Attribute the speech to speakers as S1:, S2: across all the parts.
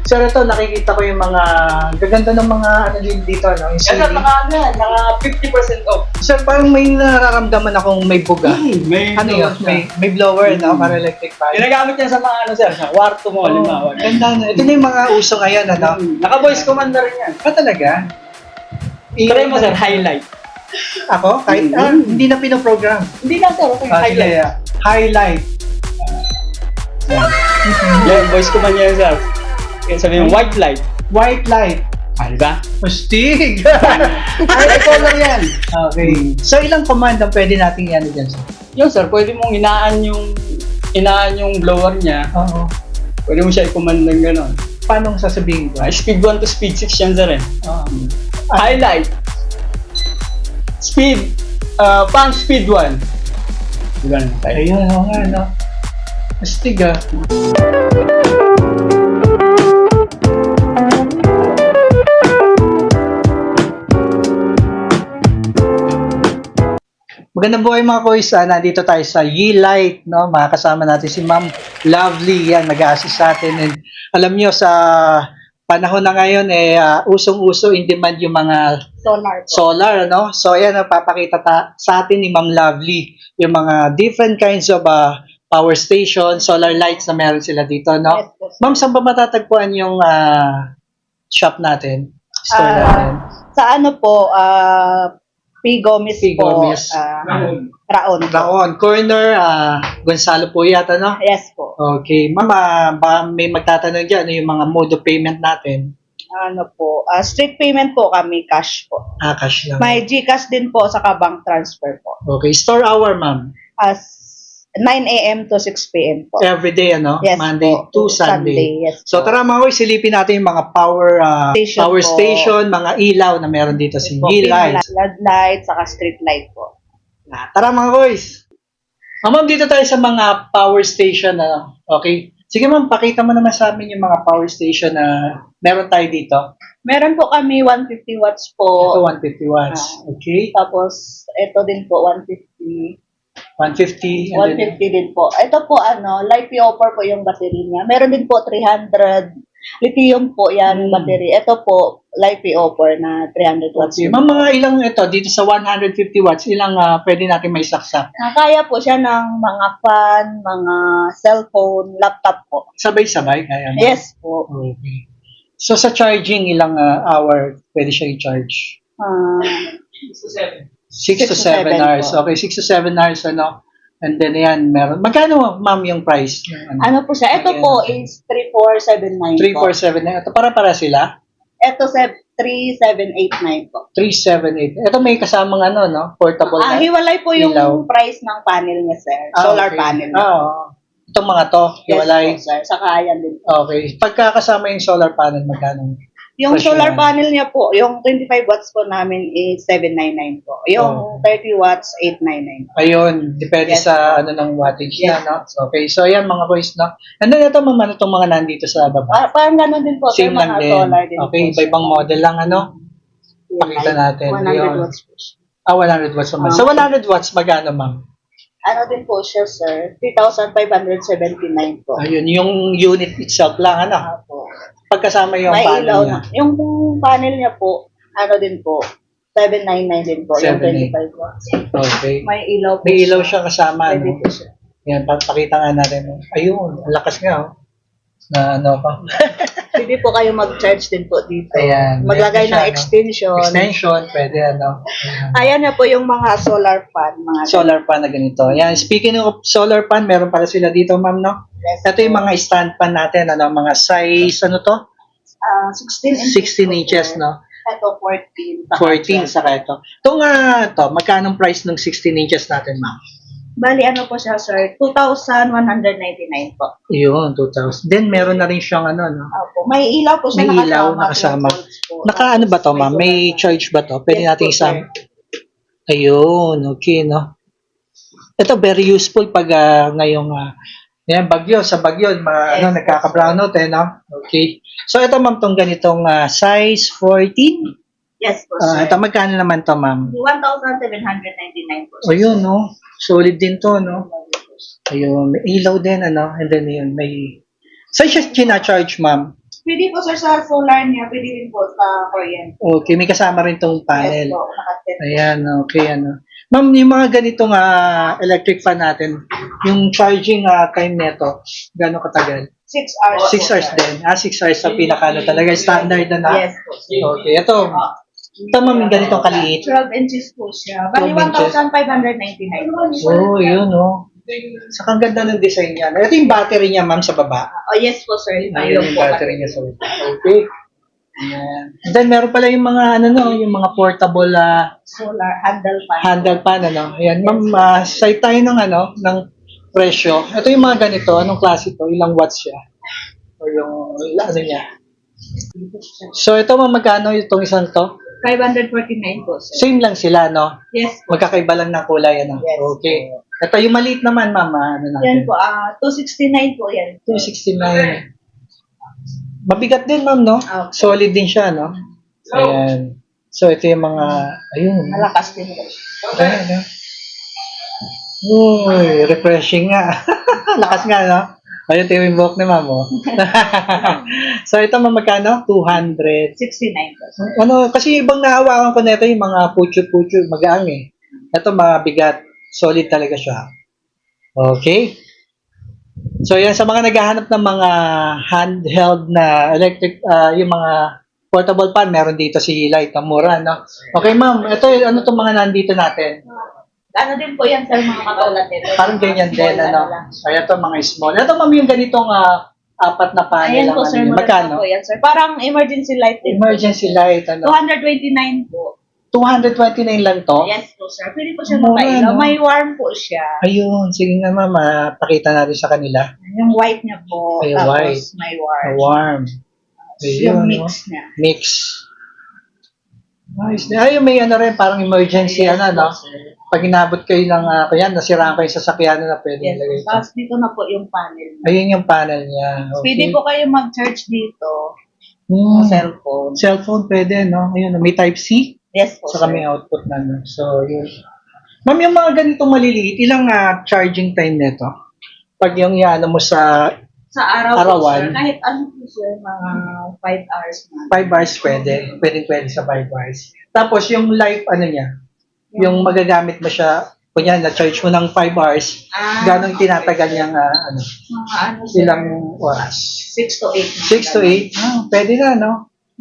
S1: Sir, ito, nakikita ko yung mga, gaganda ng mga, ano din dito, no? Yung
S2: Sir,
S1: ceiling.
S2: naka 50% off.
S1: Sir, parang may nararamdaman akong may buga.
S2: May
S1: Ano yun? May blower, no? Para electric fan.
S2: Ginagamit yan sa mga ano, sir, sa kwarto mo, halimbawa.
S1: Ganda na. Ito na yung mga uso ngayon, ano?
S2: Naka-voice commander rin yan.
S1: Talaga?
S2: Try mo, sir, highlight.
S1: Ako? Kahit, hindi na pinoprogram.
S2: Hindi na, sir, okay, highlight.
S1: Yeah. Highlight.
S2: Yan, voice command yan, sir. Kaya sabihin, white light.
S1: White light.
S2: Ah, diba?
S1: Mastig!
S2: Ay, color yan.
S1: Okay. So, ilang command ang pwede nating yan dyan, sir?
S2: Yun, sir, pwede mong inaan yung blower niya.
S1: Oo.
S2: Pwede mo siya i-command ng gano'n.
S1: Paano sasabihin ko?
S2: Speed 1 to speed 6 yan, sir, eh. Highlight. Speed, pang speed 1. Diba?
S1: Ayun, oo nga, no? Mastig, ah. Magandang buhay mga koys, nandito tayo sa Ye-Light, no? Makakasama natin si Ma'am Lovely, yan, mag-a-assist sa atin. And alam nyo, sa panahon na ngayon, usong-uso in demand yung mga solar, no? So, ayan, papakita sa atin ni Ma'am Lovely yung mga different kinds of power station, solar lights na meron sila dito, no?
S3: Yes,
S1: Ma'am, saan ba matatagpuan yung shop natin? Store natin?
S3: Sa ano po, P. Gomez
S1: P.
S3: po.
S1: Gomez.
S3: Raon.
S1: Raon, corner, Gonzalo po yata, no?
S3: Yes po.
S1: Okay. Ma'am, may magtatanong dyan, ano yung mga mode of payment natin?
S3: Ano po, street payment po kami, cash po.
S1: Cash lang.
S3: May GCash din po, saka bank transfer po.
S1: Okay. Store hour, ma'am.
S3: As 9 a.m. to 6 p.m. po.
S1: Every day, ano?
S3: Yes
S1: Monday
S3: po.
S1: to Sunday.
S3: Yes
S1: So,
S3: po.
S1: tara mga boy, silipin natin yung mga power station, mga ilaw na meron dito sa Ye-Light.
S3: LED light, saka street light po.
S1: Tara mga boys. Ma'am, dito tayo sa mga power station. Okay? Sige ma'am, pakita mo naman sa amin yung mga power station na meron tayo dito.
S3: Meron po kami 150 watts
S1: Ito,
S3: po.
S1: 150 watts. Okay?
S3: Tapos, ito din po, 150.
S1: 150. And then,
S3: 150 din po. Ito po, light offer po yung battery niya. Meron din po 300 lithium po yan battery. Ito po, light offer na 300 watts.
S1: okay. Ma'am, mga ilang ito, dito sa 150 watts, ilang pwede natin may saksak?
S3: Kaya po siya ng mga fan, mga cellphone, laptop po.
S1: Sabay-sabay? Kaya ma'am?
S3: Yes po.
S1: Okay. So, sa charging, ilang hour pwede siya i-charge? 6 to 7 hours.
S3: po.
S1: Okay, 6 to 7 hours, ano? And then, yan, meron. Magkano, ma'am, yung price?
S3: Ano po siya? Ito po is 3479 po.
S1: 347 na. Ito, para sila?
S3: Ito 3789 po.
S1: 378. Ito may kasamang ano, no? Portable na.
S3: Hiwalay po yung
S1: ilaw.
S3: price ng panel niya, sir. Solar
S1: Okay.
S3: panel.
S1: Oo. Itong mga to, hiwalay.
S3: Yes po, sir. Saka yan din.
S1: Okay. Pagkakasama yung solar panel, magkano?
S3: Yung
S1: Presyo
S3: solar
S1: yan.
S3: panel niya po, yung 25 watts po namin is 799 po. Yung 30 watts, 899 po.
S1: Ayun, depende
S3: Yes.
S1: sa ano ng wattage
S3: Yes.
S1: na, no? So, okay, so ayan mga boys, no? And then ito, ma'am, ano itong mga nandito sa baba?
S3: Parang ganun din po, sir,
S1: Same lang
S3: mga
S1: din.
S3: solar din
S1: Okay,
S3: po.
S1: iba-ibang model lang, ano? Pakita natin.
S3: 100
S1: Ayun.
S3: watts po siya.
S1: 100 watts naman. Sa 100 watts, magkano, ma'am?
S3: Ano din po siya, sir? 3,579 po.
S1: Ayun, yung unit itself lang, ano?
S3: Opo.
S1: Pagkasama yung
S3: May
S1: panel
S3: ilaw
S1: niya.
S3: na. Yung panel niya po, ano din po, 799 din po, yung
S1: 799.
S3: 25 watts.
S1: Okay.
S3: May ilaw po
S1: May ilaw siya kasama,
S3: Pwede
S1: no?
S3: po siya.
S1: Yan, pakita nga natin. Ayun, ang lakas nga, oh. Na ano pa.
S3: Pwede po kayo mag-charge din po dito.
S1: Ayan.
S3: Maglagay
S1: Meron siya,
S3: ng extension.
S1: Extension, pwede, ano? Ayan.
S3: Ayan na po yung mga solar fan. Mga
S1: Solar pan na ganito. Yan, speaking of solar pan, meron pala sila dito, ma'am, no?
S3: Yes,
S1: Ito yung mga stand pan natin, ano, mga size, ano to?
S3: 16 inches.
S1: 16 inches,
S3: po, sir.
S1: no?
S3: Ito, 14.
S1: 14, saka ito. Itong, magkano price ng 16 inches natin, ma'am?
S3: Bali, ano po siya, sir? 2,199 po.
S1: Yun, 2,000. Then, meron na rin siyang, ano, no?
S3: Opo. May ilaw po siya
S1: May ilaw
S3: nakasama.
S1: nakasama.
S3: 12 volts po.
S1: Naka, ano ba to,
S3: Tapos
S1: ma'am? May
S3: solar
S1: charge ba to? Pwede
S3: Yes
S1: natin
S3: po,
S1: isama.
S3: sir.
S1: Ayun, okay, no? Ito, very useful pag ngayong, yan, bagyo, sa bagyo,
S3: Yes,
S1: nagkaka-brownout, no? Okay. So, ito, ma'am, tong ganitong size 14.
S3: Yes po, sir.
S1: Ito, magkano naman to, ma'am?
S3: 1,799 po.
S1: Ayun, no? Solid din to, no? Ayun, may ilaw din, ano? And then, yun, may... Saan siya charge, ma'am?
S3: Pwede po sir sa solar niya, pwede rin po sa kuryente.
S1: Okay, may kasama rin tong panel.
S3: Yes po, nakaset.
S1: Ayan, okay, ano. Ma'am, yung mga ganitong electric fan natin, yung charging time neto, gano'ng katagal?
S3: 6 hours.
S1: 6 hours din. 6 hours sa pinakano talaga, standard na.
S3: Yes po.
S1: Okay, ito ma'am, yung ganitong kaliit.
S3: 12 inches po siya. Bali
S1: 12 inches.
S3: 1,599 po siya.
S1: Oh, yun, oh. Saka ang ganda ng design niya. Ito yung battery niya, ma'am, sa baba.
S3: Oh, yes po sir.
S1: Ayun yung battery niya sa baba. Okay. Ayan. And then, meron pala yung mga, yung mga portable
S3: Solar handle fan.
S1: handle pan, Ayan, ma'am, site tayo ng presyo. Ito yung mga ganito. Anong klase to? Ilang watts siya? O yung, ano niya? So, ito, ma'am, magkano itong isang to?
S3: 549 po sir.
S1: Same lang sila, no?
S3: Yes po.
S1: Magkakaiba lang ng kulay,
S3: Yes.
S1: Okay. Ito yung maliit naman, ma'am, ano
S3: Yan
S1: natin?
S3: po, 269 po yan.
S1: 269. Mabigat din, ma'am, no?
S3: Okay.
S1: Solid din siya, no? Ayan. So, ito yung mga, ayun.
S3: Malakas din po.
S1: Ayan, no? Uy, refreshing nga. Lakas nga, no? Ayun, ito yung buhok ni ma'am, oh. So, ito, ma'am, magkano? 200.
S3: 69 po sir.
S1: Ano, kasi ibang nahawakan ko nito yung mga pucho-pucho, magaang eh. Ito, mabigat. Solid talaga siya. Okay? So, yan, sa mga naghahanap ng mga handheld na electric, yung mga portable fan, meron dito si Light na mura, no? Okay, ma'am, ito, ano itong mga nandito natin?
S3: Ano din po yan sir, mga katulad nito.
S1: Parang ganyan din,
S3: Small
S1: ano?
S3: lang.
S1: Ay, ito, mga small. Ito, ma'am, yung ganitong apat na panel.
S3: Ayan po
S1: ang
S3: sir,
S1: ano yun.
S3: maganda
S1: Magkano?
S3: po yan sir. Parang emergency light din.
S1: Emergency light, ano?
S3: 229 po.
S1: 229 lang to?
S3: Yes po sir. Pwede po siya
S1: Mura,
S3: mapailaw.
S1: no?
S3: May warm po siya.
S1: Ayun, sige nga ma'am, pakita natin sa kanila.
S3: Yung white niya po.
S1: Ay,
S3: tapos
S1: white.
S3: may warm.
S1: Warm.
S3: Yung
S1: Ayun,
S3: mix
S1: no?
S3: niya.
S1: Mix. Nice. Ayun, may ano rin, parang emergency,
S3: Yes
S1: no?
S3: po, sir.
S1: Pag inabot kayo ng, kuyan, nasiraan kayo sa sasakyan na pwede
S3: Yes.
S1: ilagay ito.
S3: Tapos dito na po yung panel.
S1: Ayun yung panel niya. Okay.
S3: Pwede po kayo mag-charge dito
S1: Hmm.
S3: sa cellphone.
S1: Cellphone pwede, no? Ayun, may Type-C.
S3: Yes po.
S1: Saka
S3: sir.
S1: may output na, no? So, yun. Ma'am, yung mga ganitong maliliit, ilang charging time nito? Pag yung iano mo sa
S3: Sa araw po,
S1: Arawan.
S3: sir. Kahit ano po, sir, mga 5 hours na.
S1: 5 hours pwede. Pwede sa 5 hours. Tapos yung life, ano niya, yung magagamit mo siya, kunya na-charge mo ng 5 hours, gano'ng tinatagal niyang,
S3: Mga ano, sir,
S1: ilang oras?
S3: 6 to 8.
S1: 6 to 8? Pwede na, no?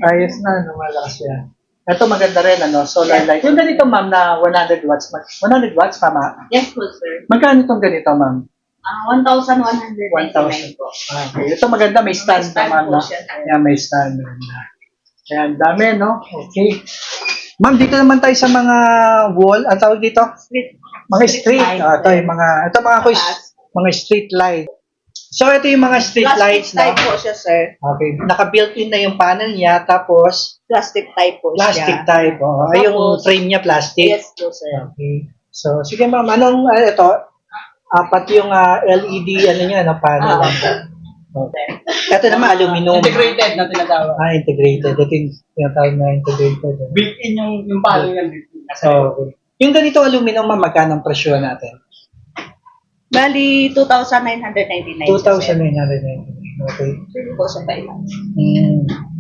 S1: Ayos na, no? Malakas yan. Ito maganda rin, solar light. Yung ganito, ma'am, na 100 watts. 100 watts, tama?
S3: Yes po, sir.
S1: Magkano itong ganito, ma'am?
S3: 1,199
S1: 1,000.
S3: po.
S1: Okay. Ito maganda, may stand
S3: May stand
S1: naman,
S3: po
S1: no?
S3: siya, sir.
S1: Yeah, may stand. Maganda. Ayan, dami, no? Okay. Ma'am, dito naman tayo sa mga wall. Ang tawag dito?
S3: Street.
S1: Mga street.
S3: light,
S1: Ito
S3: sir.
S1: yung mga quiz, mga street light. So, ito yung mga street
S3: Plastic
S1: lights, no?
S3: type po siya, sir.
S1: Okay. Naka-built-in na yung panel niya, tapos
S3: Plastic type po
S1: plastic
S3: siya.
S1: type. Oh. Ay, yung
S3: Tapos,
S1: frame niya plastic.
S3: Yes po, sir.
S1: Okay. So, sige ma'am, anong, ito, apat yung LED, ano niya, panel. Okay. Ito naman, aluminum.
S2: Integrated na tinatawag.
S1: Integrated. Ito yung tinatawag na integrated.
S2: Built-in yung panel yan.
S1: So, okay. Yung ganito aluminum, ma'am, magkano ang presyo natin?
S3: Bali, 2,999.
S1: 2,999. Okay.
S3: Pwede po siya kailan.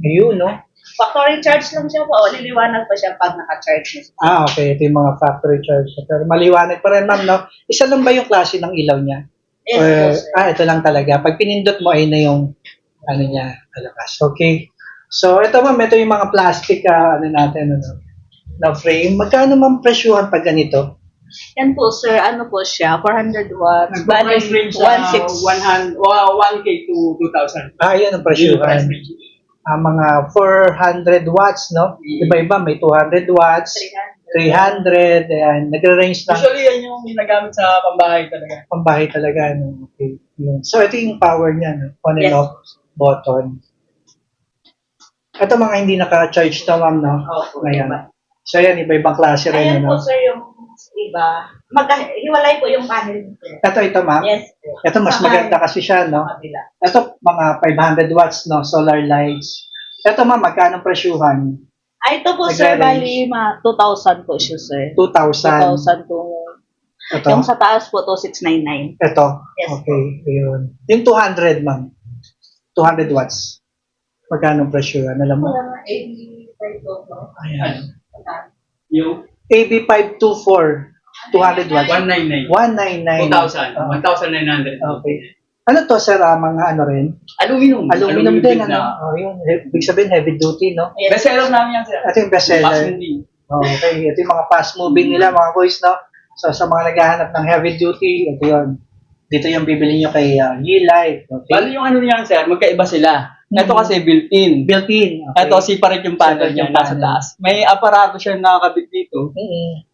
S1: Ayun, no?
S3: Factory charge lang siya po. O, liliwanag pa siya pag naka-charge niya.
S1: Okay. Ito yung mga factory charge. Pero maliwanag pa rin, ma'am, no? Isa lang ba yung klase ng ilaw niya?
S3: Yes po, sir.
S1: Ito lang talaga. Pag pinindot mo, ay na yung, niya, talakas. Okay. So, ito, ma'am, ito yung mga plastic, natin, na frame. Magkano, ma'am, presyuhan pag ganito?
S3: Yan po, sir. Ano po siya? 400 watts.
S2: Price range sa
S3: 1,600.
S2: 1K to 2,000.
S1: Yun ang presyuhan. Mga 400 watts, no? Iba-iba, may 200 watts, 300, ayan. Nagre-range lang.
S2: Usually, yan yung ginagamit sa pambahay talaga.
S1: Pambahay talaga, no? Okay. Yun. So, ito yung power niya, no? On and
S3: Yes.
S1: off button. Ito mga hindi naka-charge to, ma'am, no?
S3: Opo,
S1: Ayan.
S3: iba.
S1: So, yan, iba-ibang klase rin,
S3: Ayan po,
S1: no?
S3: sir, yung iba. Hiwalay po yung panel nito.
S1: Ito, ma'am.
S3: Yes po.
S1: Ito, mas maganda kasi siya, no?
S3: Kabila.
S1: Ito, mga 500 watts, no? Solar lights. Ito, ma'am, magkano presyuhan?
S3: Ito po, sir,
S1: Nagre-range.
S3: bali, 2,000 po siya, sir.
S1: 2,000.
S3: 2,000 to.
S1: Ito.
S3: Yung sa taas po, 2,699.
S1: Ito.
S3: Yes.
S1: Okay, ayun. Yung 200, ma'am. 200 watts. Magkano presyo yan? Alam mo?
S3: Wala nga, 85 po.
S1: Ayan.
S2: Yung
S1: AB524, 200 watts.
S2: 199.
S1: 199.
S2: 2,000.
S1: Oh,
S2: 1,900.
S1: okay. Ano to, sir? Mga ano rin?
S2: Aluminum.
S1: Aluminum din,
S2: grade
S1: ano?
S2: na.
S1: Oh, yun. Ibig sabihin, heavy duty, no?
S2: Bestseller namin yan, sir.
S1: Ito yung bestseller.
S2: Passenger.
S1: Okay. Ito yung mga fast moving nila, mga boys, no? So, sa mga naghahanap ng heavy duty, ito yun. Dito yung bibili nyo kay Ye-Light. Okay?
S2: Bali yung ano niyan, sir, magkaiba sila. Ito
S1: Mhm.
S2: kasi built-in.
S1: Built-in. Okay.
S2: Ito, separate yung panel
S1: Separate
S2: niya,
S1: yung
S2: nasa
S1: panel.
S2: taas. May aparato siya nakakabit dito.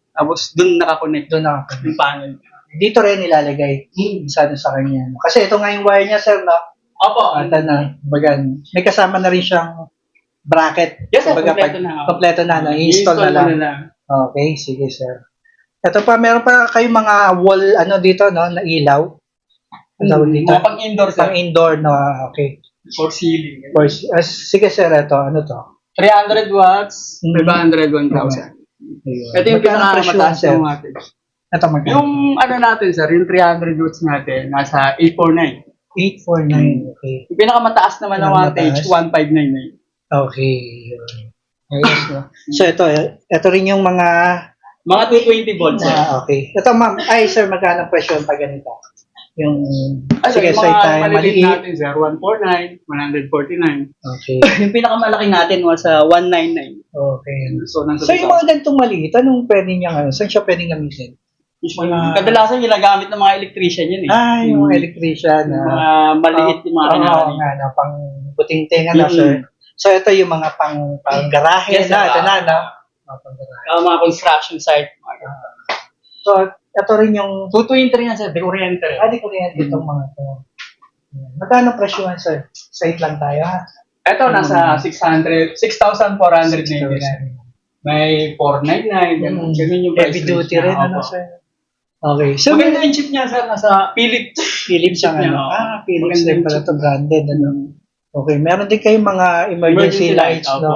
S2: Tapos dun nakakonect
S1: Doon ako.
S2: yung panel.
S1: Dito rin nilalagay. Sa kanya. Kasi ito nga yung wire niya, sir, no?
S2: Opo.
S1: Ata na. Bagan. May kasama na rin siyang bracket.
S2: Yes, sir,
S1: Kumbaga,
S2: kompleto na.
S1: Kompleto na. I-install na lang.
S2: mo na.
S1: Okay, sige, sir. Ito pa, meron pa kayong mga wall, ano dito, no? Na ilaw. Ang tawag dito?
S2: Mga pang-indoor, sir.
S1: Pang indoor, no? Okay.
S2: For ceiling.
S1: Sige, sir, ito. Ano to?
S2: 300 watts,
S1: Mhm.
S2: 500, 1,000.
S1: Ayun.
S2: Ito yung
S1: Magkano presyo,
S2: pinakamataas
S1: sir?
S2: ng natin.
S1: Ito, magkano?
S2: Yung ano natin, sir, yung 300 watts natin, nasa 849.
S1: 849. Okay.
S2: Yung pinakamataas naman ng wattage,
S1: Pinakamataas?
S2: 1599.
S1: Okay. Yun. Ayos, no? So, ito rin yung mga
S2: Mga 220 volts, sir.
S1: okay. Ito, ma'am. Ay, sir, magkano presyo pag ganito? Yung, sige,
S2: yung
S1: say
S2: mga
S1: tayo,
S2: maliliit
S1: maliit.
S2: natin, sir, 149, 149.
S1: Okay.
S2: Yung pinakamalaki natin was 199.
S1: Okay.
S2: So, nasa
S1: So, yung mga ganitong maliit, anong pwede niyang, ano, saan siya pwedeng gamitin?
S2: Kadalasan ginagamit ng mga electrician yun eh.
S1: Yung mga electrician.
S2: Yung mga maliit yung mga
S1: Oo,
S2: kailangan.
S1: nga, no, pang buting-ting, ano,
S2: Mm.
S1: sir. So, ito yung mga pang garahe
S2: Yes,
S1: na,
S2: sir.
S1: ito na, no? Pang garahe.
S2: Mga construction site. Mga ganun.
S1: So, ito rin yung,
S2: 220 yan, sir. De kuryente rin.
S1: di ko rin itong mga ito. Magkano presyo yan, sir? Site lang tayo, ha?
S2: Ito, nasa 6,499. May 499. Ganun yung price
S1: Heavy
S2: range
S1: duty
S2: niya.
S1: rin, ano,
S2: Opo.
S1: sir? Okay. So,
S2: Maganda yung chip niya, sir. Nasa Philips.
S1: Philips ang
S2: niya,
S1: ano.
S2: oo.
S1: Philips
S2: Maganda
S1: din
S2: yung
S1: pala
S2: chip.
S1: ito, branded, ano. Okay, meron din kayong mga emergency lights,
S2: opo.
S1: no?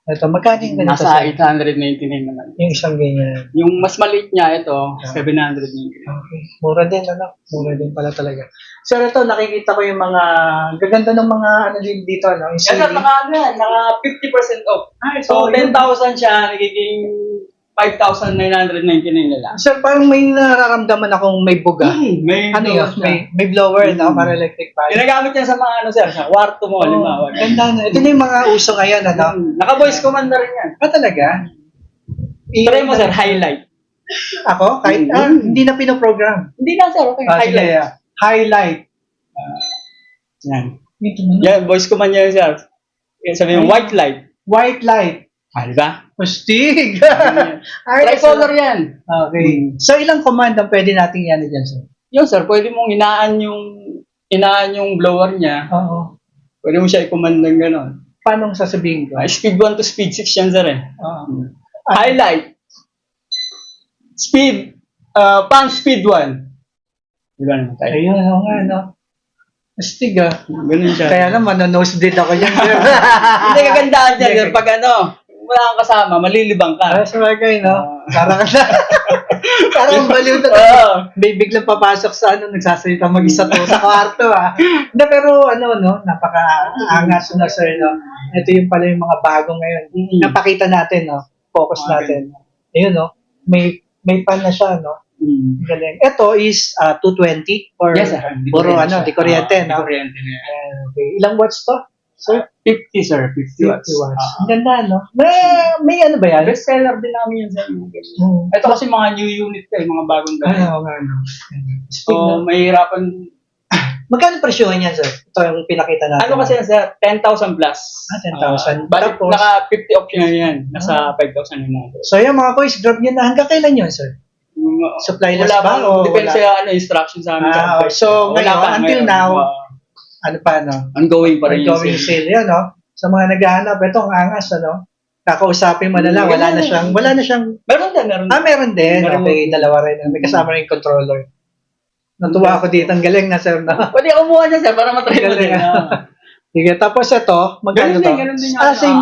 S1: Ito, magkano yung ganito,
S2: Nasa
S1: sir?
S2: 899 naman.
S1: Yung isang ganyan.
S2: Yung mas maliit niya, ito, 799.
S1: Okay. Mura din, ano? Mura din pala talaga. Sir, ito, nakikita ko yung mga, gaganda ng mga, ano din dito, no? Yung
S2: Yes, sir,
S1: ceiling.
S2: naka 50% off. So,
S1: so, yun.
S2: 10,000 siya, nagiging 5,999 na lang.
S1: Sir, parang may nararamdaman akong may buga.
S2: May
S1: Ano yun?
S2: blower siya.
S1: May blower, no? Para electric fan.
S2: Ginagamit yan sa mga ano, sir, sa kwarto mo, halimbawa.
S1: Ganda, no? Ito na yung mga uso ngayon, ano?
S2: Naka-voice command na rin yan.
S1: Talaga?
S2: Try mo, sir, highlight.
S1: Ako? Kahit, hindi na pinoprogram.
S2: Hindi na, sir, okay.
S1: Sige,
S2: Highlight.
S1: yeah. Highlight.
S2: Yan.
S1: Ito na.
S2: Yan, voice command yan, sir. Sabi mo, white light.
S1: White light.
S2: Ah, di ba?
S1: Mastig.
S2: Tricolor yan.
S1: Okay. So, ilang command ang pwede nating yan dyan, sir?
S2: Yun, sir, pwede mong inaan yung blower niya.
S1: Oo.
S2: Pwede mo siya i-command ng gano'n.
S1: Paano sasabihin ko?
S2: Speed 1 to speed 6 yan, sir, eh.
S1: Oo.
S2: Highlight. Speed. Pang speed 1. Di ba naman tayo?
S1: Ayun, oo nga, no? Mastig, ah.
S2: Ganun siya.
S1: Kaya naman, nosebleed ako dyan, sir.
S2: Hindi kagandahan niya, sir. Pag ano, wala kang kasama, malilibang ka.
S1: Sa bagay, no? Parang parang baliw na.
S2: Oo.
S1: May biglang papasok sa ano, nagsasalita mag-isa to sa kwarto, ah. Hindi, pero ano, no? Napaka-angas na, sir, no? Ito yung pala yung mga bago ngayon. Napakita natin, no? Focus natin. Ayun, no? May pan na siya, no? Galing. Ito is 220 or
S2: Yes, sir.
S1: puro ano, di kuryente, no?
S2: Di kuryente na yan.
S1: Okay. Ilang watts to? Sir?
S2: 50, sir. 50 watts.
S1: 50 watts. Ang ganda, no? May ano ba yan?
S2: Best seller din namin yan, sir. Ito kasi mga new unit ka, mga bagong gamit.
S1: Ano nga, no?
S2: So, mahirapan.
S1: Magkano presyohan yan, sir? Ito yung pinakita natin.
S2: Ano kasi yan, sir? 10,000 plus.
S1: 10,000.
S2: Bakit
S1: Tapos-
S2: naka 50 option na yan? Nasa 5,000 na natin.
S1: So, yung mga boys, drop nyo na. Hanggang kailan yun, sir? Supply list
S2: Wala
S1: ba? O
S2: Depende
S1: wala?
S2: sa ano, instruction sa amin.
S1: Ah,
S2: sir.
S1: so,
S2: Wala
S1: ngayon,
S2: pa,
S1: until
S2: ngayon.
S1: now, ano pa, no?
S2: Ongoing pa rin yung
S1: Ongoing
S2: sale.
S1: sale yan, no? Sa mga naghahanap, ito ang angas, ano? Kakausapin mo na lang, wala na siyang,
S2: Meron din, meron din.
S1: meron din.
S2: Meron
S1: Okay, dalawa rin. May kasama rin yung controller. Natuwa ako dito. Ang galing na, sir, no?
S2: Pwede ako kumuha niya, sir, para matry mo
S1: Galing,
S2: din.
S1: Sige, tapos ito, magkano to?
S2: Ganun din.
S1: Same.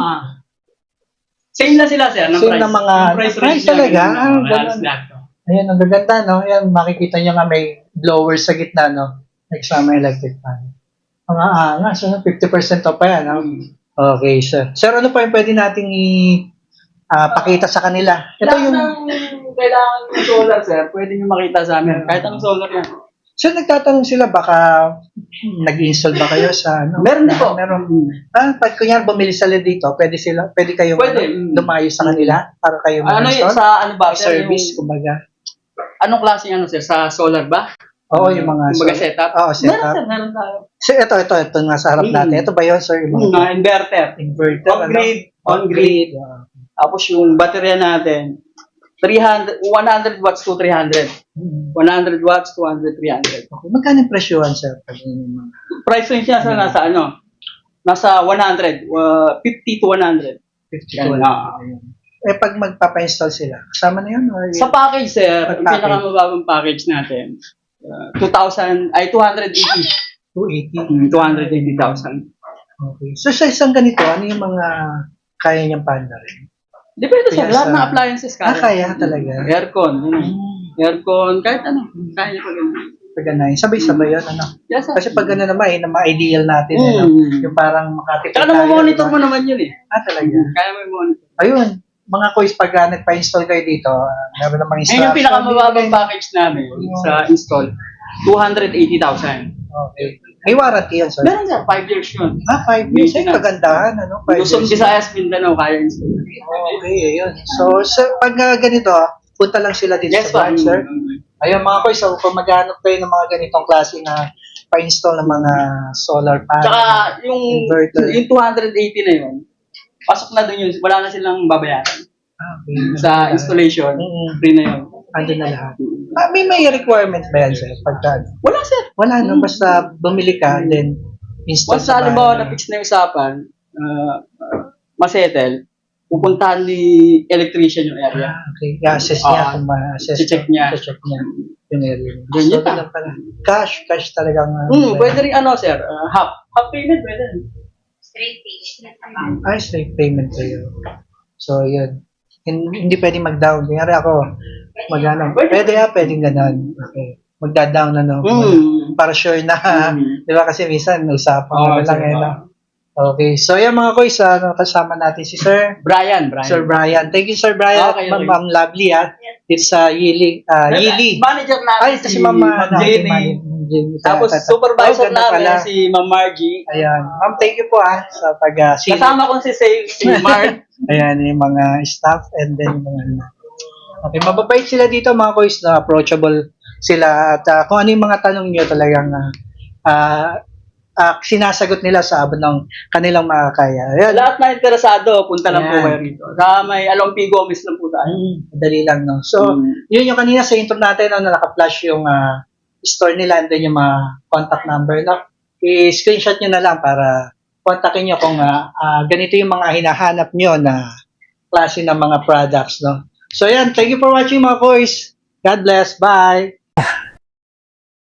S2: Same na sila, sir, ng
S1: Same
S2: price.
S1: na mga-
S2: Yung price
S1: price
S2: range niya,
S1: talaga?
S2: ganun,
S1: Ah,
S2: halos
S1: ganun.
S2: lahat, no?
S1: Ayan, ang gaganda, no? Ayan, makikita nyo nga may blower sa gitna, no? May kasama electric fan. Mga angas, ano? 50% off pa yan, no? Okay, sir. Sir, ano pa yung pwede nating pakita sa kanila? Ito
S2: Lahat
S1: yung...
S2: ng kailangan ng solar, sir, pwede nyo makita sa amin. Kahit anong solar yan.
S1: Sir, nagtatanong sila, baka nag-install ba kayo sa ano?
S2: Meron din po.
S1: Meron. Pag kunyari bumili sila dito, pwede kayong
S2: Pwede.
S1: lumayo sa kanila para kayo
S2: Ano
S1: mag-install?
S2: sa ano ba?
S1: May
S2: sir,
S1: service,
S2: yung,
S1: kumbaga.
S2: anong klaseng ano, sir? Sa solar ba?
S1: Oo, yung mga...
S2: Kumbaga setup?
S1: Oo,
S2: Meron,
S1: setup.
S2: sir. Meron tayo.
S1: So, ito nasa harap natin. Ito ba yun, sir? Yung
S2: Mga inverter.
S1: inverter,
S2: On-grid.
S1: ano?
S2: On-grid. Tapos yung baterya natin, 100 watts to 300. 100 watts to 100, 300.
S1: Okay. Magkano yung presyohan, sir? Pag yung mga...
S2: Price range niya sa nasa ano? Nasa 100, 50 to 100.
S1: 50
S2: Yan,
S1: pag magpapa-install sila, kasama na yun? Or
S2: Sa package, sir,
S1: Pag
S2: yung pinakamababang package natin, 280.
S1: 280.
S2: 280,000.
S1: Okay. So, sa isang ganito, ano yung mga kaya niyang panda rin?
S2: Depende sa
S1: Kaya
S2: lahat
S1: sa-
S2: ng appliances
S1: Kaya talaga.
S2: Aircon, aircon, kahit ano, kaya niya pag
S1: Pag ganun, sabay-sabay yun, ano?
S2: Yes, sir.
S1: Kasi pag gano'n naman, yung ma-ideal natin, ano? Yung parang makatipid
S2: Tsaka monitor mo naman yun eh.
S1: Talaga.
S2: Kaya mo monitor.
S1: Ayun, mga kuys, pag nagpa-install kayo dito, meron namang
S2: Ayun
S1: instruction.
S2: yung pinakamababang package namin sa install. 280,000.
S1: Okay. May warranty yun, sir.
S2: Meron sir, 5 years yun.
S1: 5 years. Ay,
S2: Maintenance.
S1: kagandahan, ano? 5
S2: Luzon,
S1: years.
S2: Visayas, Mindanao, kaya install.
S1: Okay, ayun. So, pag ganito, punta lang sila dito
S2: Yes,
S1: sa branch, sir.
S2: sir.
S1: Ayun, mga kuys, so, kung maghanap kayo ng mga ganitong klase na pa-install ng mga solar panel.
S2: Tsaka yung
S1: Inverter.
S2: 280 na yun, pasok na dun yun, wala na silang babayaran.
S1: Okay.
S2: Sa installation, free na yun.
S1: Ando na lahat. May requirement ba yan, sir? Pagka,
S2: Wala sir.
S1: wala, no? Basta bumili ka, then install
S2: Once sa
S1: bahay.
S2: halimbawa na fix na yung usapan, masettle, pupuntahan ni electrician yung area.
S1: Okay. I-assess niya
S2: Ah,
S1: kung ma-assess.
S2: i-check niya.
S1: I-check niya yung area.
S2: Ganyan
S1: So,
S2: pa.
S1: ganun pala. Cash talagang.
S2: Pwede rin ano sir, half payment pwede rin.
S4: Straight page na
S1: Ay, straight payment kayo. So, yun. Hindi pwede mag-down. Kunyari ako, mag-ano. Pwedeng ganun. Okay. Magda-down na, no? Para sure na, di ba? Kasi minsan, usapan
S2: Oo,
S1: na lang,
S2: sir.
S1: no? Okay. So, yan mga kuys, kasama natin si Sir.
S2: Brian.
S1: Sir Brian. Thank you, Sir Brian.
S2: Okay,
S1: Ma'am
S2: okay.
S1: Ma'am Lovely, ha? It's Yili. Yili.
S2: Manager natin
S1: Ay, ito si Ma'am
S2: Jenny. Tapos supervisor namin si Ma'am Margie.
S1: Ayan. Ma'am, thank you po, sa pag-sili.
S2: Kasama ko si sales, si Mark.
S1: Ayan, yung mga staff and then yung mga ano. Okay, mababait sila dito mga kuys, na approachable sila at kung ano yung mga tanong niyo talagang sinasagot nila sa abot ng kanilang makakaya. Ayan,
S2: Lahat na interesado, punta lang po
S1: Ayan.
S2: kayo rito. Sa may Along P. Gomez lang po tayo.
S1: madali lang, no? So, yun yung kanina sa intro natin, na naka-flash yung store nila and then yung mga contact number. No? I-screenshot nyo na lang para kontakin nyo kung ganito yung mga hinahanap nyo na klase ng mga products. No? So, yan. Thank you for watching mga boys. God bless. Bye.